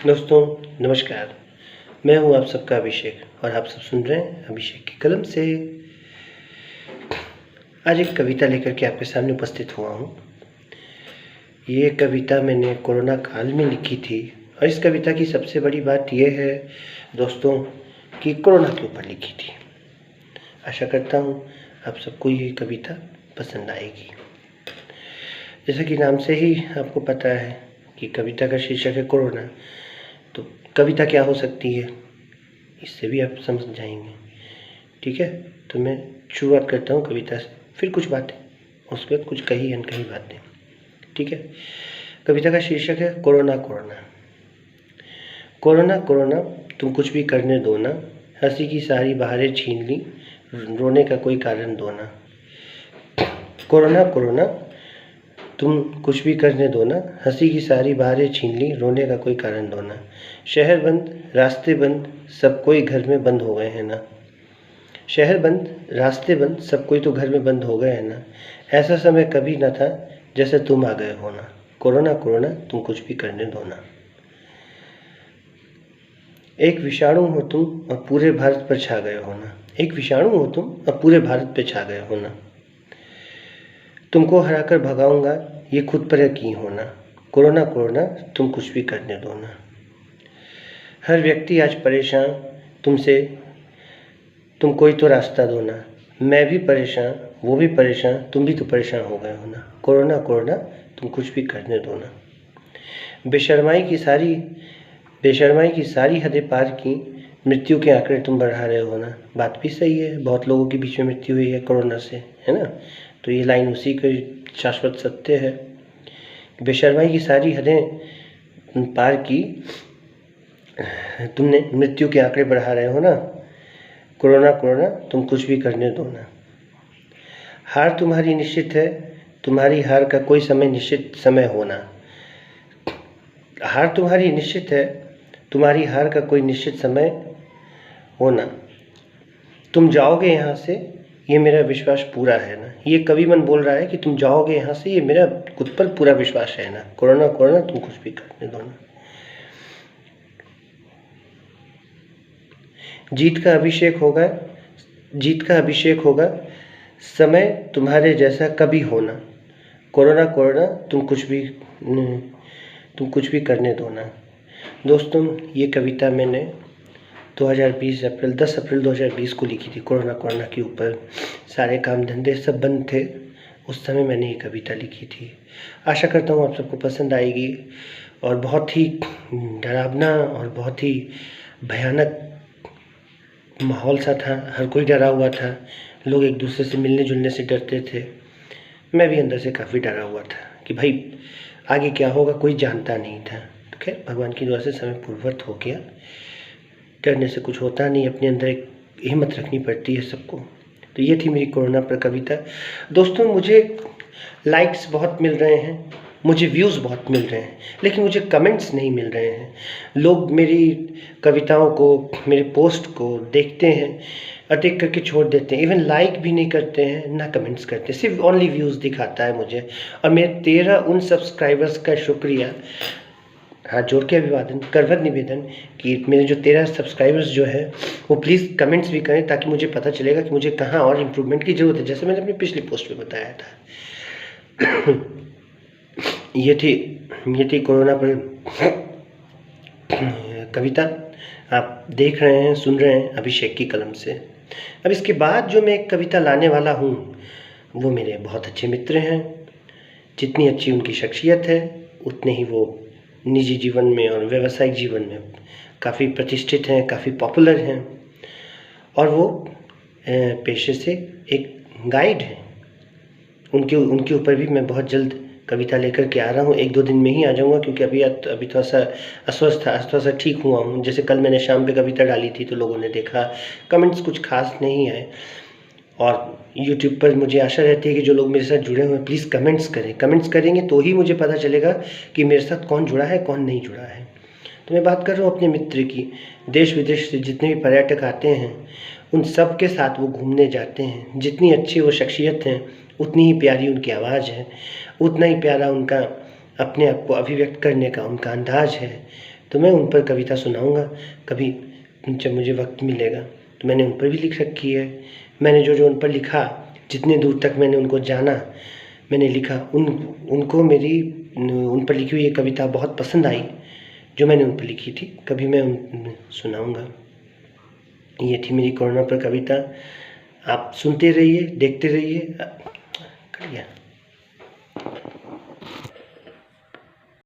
दोस्तों नमस्कार। मैं हूं आप सबका अभिषेक और आप सब सुन रहे हैं अभिषेक की कलम से। आज एक कविता लेकर के आपके सामने उपस्थित हुआ हूं। ये कविता मैंने कोरोना काल में लिखी थी और इस कविता की सबसे बड़ी बात यह है दोस्तों कि कोरोना के ऊपर लिखी थी। आशा करता हूं आप सबको ये कविता पसंद आएगी। जैसा कि नाम से ही आपको पता है कि कविता का शीर्षक है कोरोना, तो कविता क्या हो सकती है इससे भी आप समझ जाएंगे। ठीक है, तो मैं शुरुआत करता हूँ कविता से, फिर कुछ बातें, उसके बाद कुछ कही अनकही बातें। ठीक है, कविता का शीर्षक है कोरोना कोरोना। कोरोना कोरोना तुम कुछ भी करने दो ना, हंसी की सारी बहारें छीन ली, रोने का कोई कारण दो ना। कोरोना कोरोना तुम कुछ भी करने दो ना, हंसी की सारी बहारें छीन ली, रोने का कोई कारण दो ना। शहर बंद, रास्ते बंद, सब कोई घर में बंद हो गए हैं ना। शहर बंद, रास्ते बंद, सब कोई तो घर में बंद हो गए हैं ना। ऐसा समय कभी न था जैसे तुम आ गए हो ना। कोरोना कोरोना तुम कुछ भी करने दो ना। एक विषाणु हो तुम और पूरे भारत पर छा गए हो ना। एक विषाणु हो तुम और पूरे भारत पर छा गए हो ना। तुमको हराकर भगाऊंगा ये खुद पर यकीन होना। कोरोना कोरोना तुम कुछ भी करने दो ना। हर व्यक्ति आज परेशान तुमसे, तुम कोई तो रास्ता दो ना। मैं भी परेशान, वो भी परेशान, तुम भी तो परेशान हो गए हो ना। कोरोना कोरोना तुम कुछ भी करने दो ना। बेशर्माई की सारी हदें पार की, मृत्यु के आंकड़े तुम बढ़ा रहे हो ना। बात भी सही है, बहुत लोगों के बीच में मृत्यु हुई है कोरोना से, है ना। तो ये लाइन उसी का शाश्वत सत्य है। बेशर्माई की सारी हदें पार की, तुमने मृत्यु के आंकड़े बढ़ा रहे हो ना। कोरोना कोरोना तुम कुछ भी करने दो ना। हार तुम्हारी निश्चित है, तुम्हारी हार का कोई समय निश्चित समय होना। हार तुम्हारी निश्चित है, तुम्हारी हार का कोई निश्चित समय होना। तुम जाओगे यहाँ से, ये मेरा विश्वास पूरा है ना। ये कवि मन बोल रहा है कि तुम जाओगे यहाँ से, ये मेरा खुद पर पूरा विश्वास है ना। कोरोना कोरोना तुम कुछ भी करने दो ना। जीत का अभिषेक होगा, समय तुम्हारे जैसा कभी होना। कोरोना कोरोना तुम कुछ भी करने दो ना। दोस्तों ये कविता मैंने 10 अप्रैल 2020 को लिखी थी। कोरोना कोरोना के ऊपर सारे काम धंधे सब बंद थे, उस समय मैंने ये कविता लिखी थी। आशा करता हूँ आप सबको पसंद आएगी। और बहुत ही डरावना और बहुत ही भयानक माहौल सा था, हर कोई डरा हुआ था, लोग एक दूसरे से मिलने जुलने से डरते थे। मैं भी अंदर से काफ़ी डरा हुआ था कि भाई आगे क्या होगा कोई जानता नहीं था। तो खैर भगवान की दुआ से समय पूर्ववत हो गया। डरने से कुछ होता नहीं, अपने अंदर एक हिम्मत रखनी पड़ती है सबको। तो ये थी मेरी कोरोना पर कविता। दोस्तों मुझे लाइक्स बहुत मिल रहे हैं, मुझे व्यूज़ बहुत मिल रहे हैं, लेकिन मुझे कमेंट्स नहीं मिल रहे हैं। लोग मेरी कविताओं को, मेरे पोस्ट को देखते हैं और देख करके छोड़ देते हैं, इवन लाइक भी नहीं करते हैं, ना कमेंट्स करते, सिर्फ ओनली व्यूज़ दिखाता है मुझे। और मेरे 13 उन सब्सक्राइबर्स का शुक्रिया, हाथ जोड़ के अभिवादन, करवत निवेदन कि मेरे जो 13 सब्सक्राइबर्स जो है वो प्लीज़ कमेंट्स भी करें, ताकि मुझे पता चलेगा कि मुझे कहाँ और इम्प्रूवमेंट की ज़रूरत है, जैसे मैंने अपनी पिछली पोस्ट में बताया था। ये थी कोरोना पर कविता। आप देख रहे हैं, सुन रहे हैं अभिषेक की कलम से। अब इसके बाद जो मैं एक कविता लाने वाला हूँ वो मेरे बहुत अच्छे मित्र हैं। जितनी अच्छी उनकी शख्सियत है उतने ही वो निजी जीवन में और व्यावसायिक जीवन में काफ़ी प्रतिष्ठित हैं, काफ़ी पॉपुलर हैं। और वो पेशे से एक गाइड हैं। उनके ऊपर भी मैं बहुत जल्द कविता लेकर के आ रहा हूँ। 1-2 दिन में ही आ जाऊँगा, क्योंकि अभी थोड़ा सा अस्वस्थ था, थोड़ा सा ठीक हुआ हूँ। जैसे कल मैंने शाम पे कविता डाली थी तो लोगों ने देखा, कमेंट्स कुछ खास नहीं आए। और यूट्यूब पर मुझे आशा रहती है कि जो लोग मेरे साथ जुड़े हुए हैं प्लीज़ कमेंट्स करें। कमेंट्स करेंगे तो ही मुझे पता चलेगा कि मेरे साथ कौन जुड़ा है कौन नहीं जुड़ा है। तो मैं बात कर रहा हूँ अपने मित्र की। देश विदेश से जितने भी पर्यटक आते हैं उन सब के साथ वो घूमने जाते हैं। जितनी अच्छी वो शख्सियत हैं उतनी ही प्यारी उनकी आवाज़ है, उतना ही प्यारा उनका अपने आप को अभिव्यक्त करने का उनका अंदाज है। तो मैं उन पर कविता सुनाऊँगा कभी जब मुझे वक्त मिलेगा। तो मैंने उन पर भी लिख रखी है। मैंने जो उन पर लिखा, जितने दूर तक मैंने उनको जाना, मैंने लिखा, उनको मेरी उन पर लिखी हुई ये कविता बहुत पसंद आई जो मैंने उन पर लिखी थी। कभी मैं उन सुनाऊँगा। ये थी मेरी कोरोना पर कविता। आप सुनते रहिए, देखते रहिए। बढ़िया।